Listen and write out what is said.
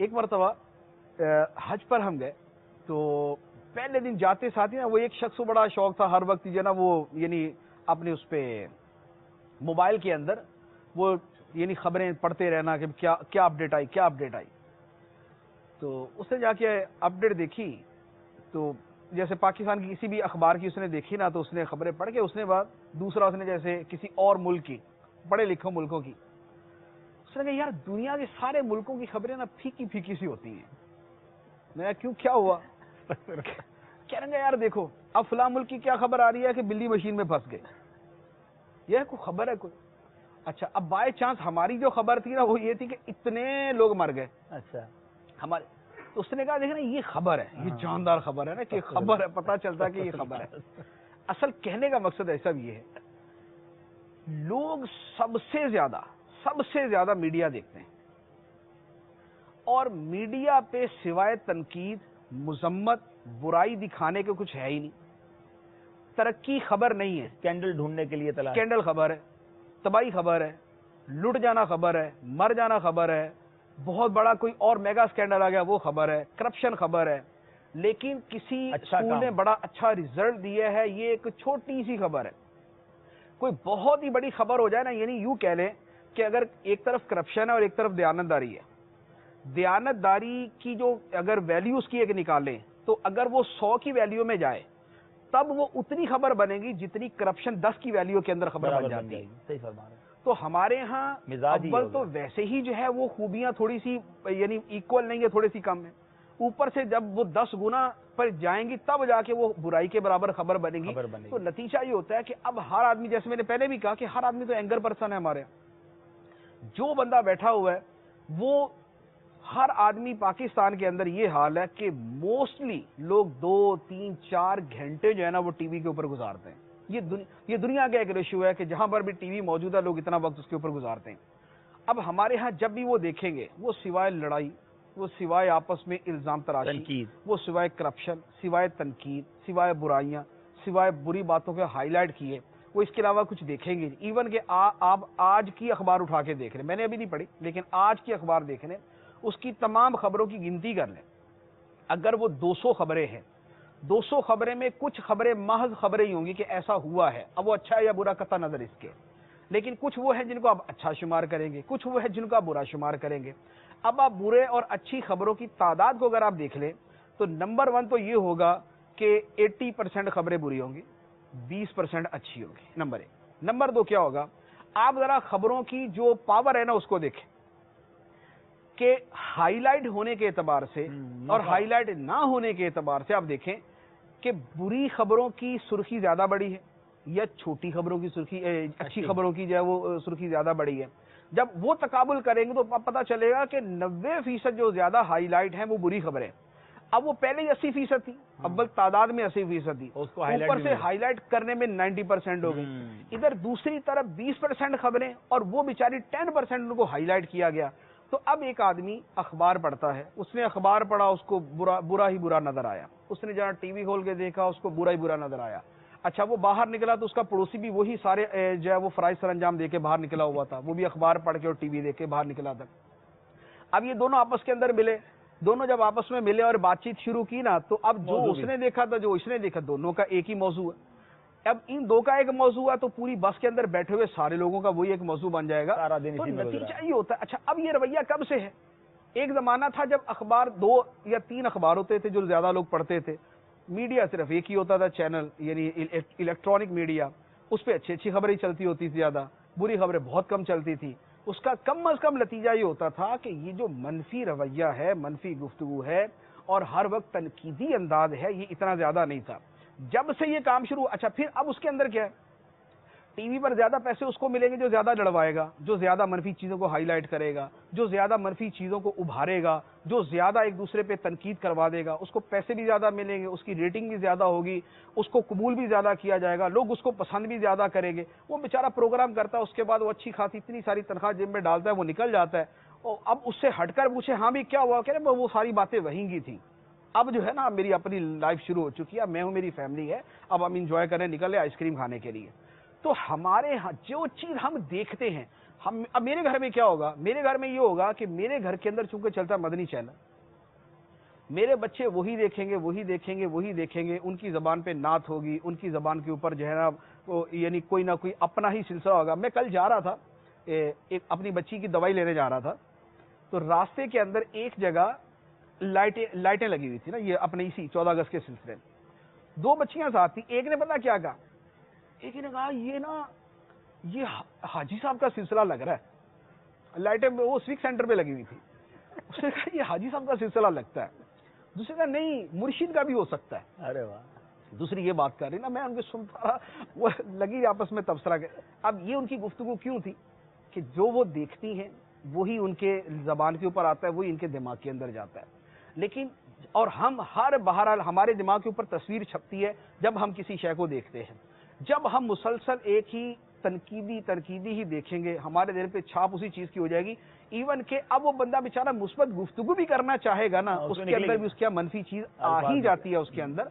ایک مرتبہ حج پر ہم گئے تو پہلے دن جاتے ساتھ ہی نا وہ ایک شخص کو بڑا شوق تھا ہر وقت جو نا وہ یعنی اپنے اس پہ موبائل کے اندر وہ یعنی خبریں پڑھتے رہنا کہ کیا اپڈیٹ آئی کیا اپڈیٹ آئی. تو اس نے جا کے اپڈیٹ دیکھی تو جیسے پاکستان کی کسی بھی اخبار کی اس نے دیکھی نا تو اس نے خبریں پڑھ کے اس نے بعد دوسرا اس نے جیسے کسی اور ملک کی پڑھے لکھے ملکوں کی اس نے کہا یار دنیا کے سارے ملکوں کی خبریں نا پھیکی پھیکی سی ہوتی ہیں. میں کیوں کیا ہوا؟ کہہ رہے ہیں یار دیکھو اب فلاں ملک کی کیا خبر آ رہی ہے کہ بلی مشین میں پھنس گئے. یہ کوئی خبر ہے کوئی؟ اچھا اب بائی چانس ہماری جو خبر تھی نا وہ یہ تھی کہ اتنے لوگ مر گئے. اچھا ہمارے تو اس نے کہا دیکھنا یہ خبر ہے, یہ جاندار خبر ہے نا کہ خبر ہے, پتہ چلتا ہے کہ یہ خبر ہے. اصل کہنے کا مقصد ایسا بھی ہے لوگ سب سے زیادہ میڈیا دیکھتے ہیں اور میڈیا پہ سوائے تنقید, مذمت, برائی دکھانے کے کچھ ہے ہی نہیں. ترقی خبر نہیں ہے, کینڈل ڈھونڈنے کے لیے تلاش, کینڈل خبر ہے, تباہی خبر ہے, لٹ جانا خبر ہے, مر جانا خبر ہے, بہت بڑا کوئی اور میگا سکینڈل آ گیا وہ خبر ہے, کرپشن خبر ہے. لیکن کسی اسکول نے بڑا اچھا ریزلٹ دیا ہے یہ ایک چھوٹی سی خبر ہے. کوئی بہت ہی بڑی خبر ہو جائے نا یعنی یوں کہہ لیں کہ اگر ایک طرف کرپشن ہے اور ایک طرف دیانتداری ہے, دیانتداری کی جو اگر ویلیوز کی ایک نکالیں تو اگر وہ 100 کی ویلیو میں جائے تب وہ اتنی خبر بنے گی جتنی کرپشن 10 کی ویلیو کے اندر خبر بن جاتی ہے. صحیح فرما رہے ہیں. تو ہمارے ہاں اول تو ویسے ہی جو ہے وہ خوبیاں تھوڑی سی یعنی ایکول نہیں ہے, تھوڑی سی کم ہے. اوپر سے جب وہ 10 گنا پر جائیں گی تب جا کے وہ برائی کے برابر خبر بنے گی. تو نتیجہ یہ ہوتا ہے کہ اب ہر آدمی, جیسے میں نے پہلے بھی کہا کہ ہر آدمی تو اینگر پرسن ہے ہمارے. جو بندہ بیٹھا ہوا ہے وہ ہر آدمی پاکستان کے اندر یہ حال ہے کہ موسٹلی لوگ 2, 3, 4 گھنٹے جو ہے نا وہ ٹی وی کے اوپر گزارتے ہیں. یہ دنیا کا ایک ریشو ہے کہ جہاں پر بھی ٹی وی موجود ہے لوگ اتنا وقت اس کے اوپر گزارتے ہیں. اب ہمارے ہاں جب بھی وہ دیکھیں گے وہ سوائے لڑائی, وہ سوائے آپس میں الزام تراشی, وہ سوائے کرپشن, سوائے تنقید, سوائے برائیاں, سوائے بری باتوں کے ہائی لائٹ کیے وہ اس کے علاوہ کچھ دیکھیں گے. ایون کہ آپ آج کی اخبار اٹھا کے دیکھ لیں, میں نے ابھی نہیں پڑھی لیکن آج کی اخبار دیکھ لیں, اس کی تمام خبروں کی گنتی کر لیں. اگر وہ 200 خبریں ہیں, 200 خبریں میں کچھ خبریں محض خبریں ہی ہوں گی کہ ایسا ہوا ہے, اب وہ اچھا ہے یا برا قطع نظر اس کے, لیکن کچھ وہ ہیں جن کو آپ اچھا شمار کریں گے, کچھ وہ ہیں جن کو آپ برا شمار کریں گے. اب آپ برے اور اچھی خبروں کی تعداد کو اگر آپ دیکھ لیں تو نمبر 1 تو یہ ہوگا کہ 80% خبریں بری ہوں گی, 20% اچھی ہوگی, نمبر 1. نمبر 2 کیا ہوگا, آپ ذرا خبروں کی جو پاور ہے نا اس کو دیکھیں کہ ہائی لائٹ ہونے کے اعتبار سے اور ہائی لائٹ نہ ہونے کے اعتبار سے آپ دیکھیں کہ بری خبروں کی سرخی زیادہ بڑی ہے یا چھوٹی خبروں کی سرخی, اچھی خبروں کی جو ہے وہ سرخی زیادہ بڑی ہے. جب وہ تقابل کریں گے تو پتہ چلے گا کہ 90% جو زیادہ ہائی لائٹ ہیں وہ بری خبریں. اب وہ پہلے ہی 80% تھی, اول تعداد میں 80% تھی, اوپر سے ہائی لائٹ کرنے میں 90% ہو گئی. ادھر دوسری طرف 20% خبریں اور وہ بیچاری 10% ان کو ہائی لائٹ کیا گیا. تو اب ایک آدمی اخبار پڑھتا ہے, اس نے اخبار پڑھا, اس کو برا ہی برا نظر آیا, اس نے جہاں ٹی وی کھول کے دیکھا اس کو برا ہی برا نظر آیا. اچھا وہ باہر نکلا تو اس کا پڑوسی بھی وہی سارے جو ہے وہ فرائض سر انجام دے کے باہر نکلا ہوا تھا, وہ بھی اخبار پڑھ کے اور ٹی وی دیکھ کے باہر نکلا تھا. اب یہ دونوں آپس کے اندر ملے, دونوں جب آپس میں ملے اور بات چیت شروع کی نا تو اب جو اس نے دیکھا تھا جو اس نے دیکھا دونوں کا ایک ہی موضوع ہے. اب ان دو کا ایک موضوع ہے تو پوری بس کے اندر بیٹھے ہوئے سارے لوگوں کا وہی ایک موضوع بن جائے گا. تو نتیجہ یہ ہوتا ہے. اچھا اب یہ رویہ کب سے ہے؟ ایک زمانہ تھا جب اخبار 2 یا 3 اخبار ہوتے تھے جو زیادہ لوگ پڑھتے تھے, میڈیا صرف ایک ہی ہوتا تھا چینل یعنی الیکٹرانک میڈیا, اس پہ اچھی خبریں چلتی ہوتی تھی, زیادہ بری خبریں بہت کم چلتی تھی. اس کا کم از کم نتیجہ یہ ہوتا تھا کہ یہ جو منفی رویہ ہے, منفی گفتگو ہے اور ہر وقت تنقیدی انداز ہے, یہ اتنا زیادہ نہیں تھا. جب سے یہ کام شروع, اچھا پھر اب اس کے اندر کیا ہے, ٹی وی پر زیادہ پیسے اس کو ملیں گے جو زیادہ لڑوائے گا, جو زیادہ منفی چیزوں کو ہائی لائٹ کرے گا, جو زیادہ منفی چیزوں کو ابھارے گا, جو زیادہ ایک دوسرے پہ تنقید کروا دے گا, اس کو پیسے بھی زیادہ ملیں گے, اس کی ریٹنگ بھی زیادہ ہوگی, اس کو قبول بھی زیادہ کیا جائے گا, لوگ اس کو پسند بھی زیادہ کریں گے. وہ بیچارہ پروگرام کرتا ہے, اس کے بعد وہ اچھی خاصی اتنی ساری تنخواہ جیب میں ڈالتا ہے, وہ نکل جاتا ہے. اور اب اس سے ہٹ کر پوچھے ہاں بھی کیا ہوا, کہہ رہے وہ ساری باتیں وہیں کی تھیں, اب جو ہے نا میری اپنی لائف شروع ہو چکی ہے, میں ہوں, میری فیملی ہے, اب ہم انجوائے کریں, نکلے آئس کریم کھانے کے لیے. تو ہمارے ہاں جو چیز ہم دیکھتے ہیں اب میرے گھر میں کیا ہوگا؟ میرے گھر میں یہ ہوگا کہ میرے گھر کے اندر چونکہ چلتا مدنی چینل، میرے بچے وہی دیکھیں گے وہی دیکھیں گے وہی دیکھیں گے، ان کی زبان پہ نعت ہوگی، ان کی زبان کے اوپر جو ہے نا یعنی کوئی نہ کوئی اپنا ہی سلسلہ ہوگا۔ میں کل جا رہا تھا، ایک اپنی بچی کی دوائی لینے جا رہا تھا، تو راستے کے اندر ایک جگہ لائٹیں لگی ہوئی تھی نا، یہ اپنے اسی 14 اگست کے سلسلے میں، دو بچیاں ساتھ تھیں، ایک نے پتا کیا کہا، ایک نے کہا یہ حاجی صاحب کا سلسلہ لگ رہا ہے، لائٹیں وہ سویک سینٹر پہ لگی ہوئی تھی، اس نے کہا یہ حاجی صاحب کا سلسلہ لگتا ہے، دوسرے کا نہیں مرشد کا بھی ہو سکتا ہے۔ ارے واہ، دوسری یہ بات کر رہی نا، میں ان کے سنتا رہا، وہ لگی آپس میں تبصرہ کے۔ اب یہ ان کی گفتگو کیوں تھی کہ جو وہ دیکھتی ہیں وہی ان کے زبان کے اوپر آتا ہے، وہی ان کے دماغ کے اندر جاتا ہے، لیکن اور ہم بہرحال ہمارے دماغ کے اوپر تصویر چھپتی ہے جب ہم کسی شے کو دیکھتے ہیں، جب ہم مسلسل ایک ہی تنقیدی ہی دیکھیں گے، ہمارے دل پہ چھاپ اسی چیز کی ہو جائے گی، ایون کہ اب وہ بندہ بیچارہ مثبت گفتگو بھی کرنا چاہے گا نا، اس کے اندر بھی اس کی منفی چیز آ ہی جاتی ہے اس کے اندر۔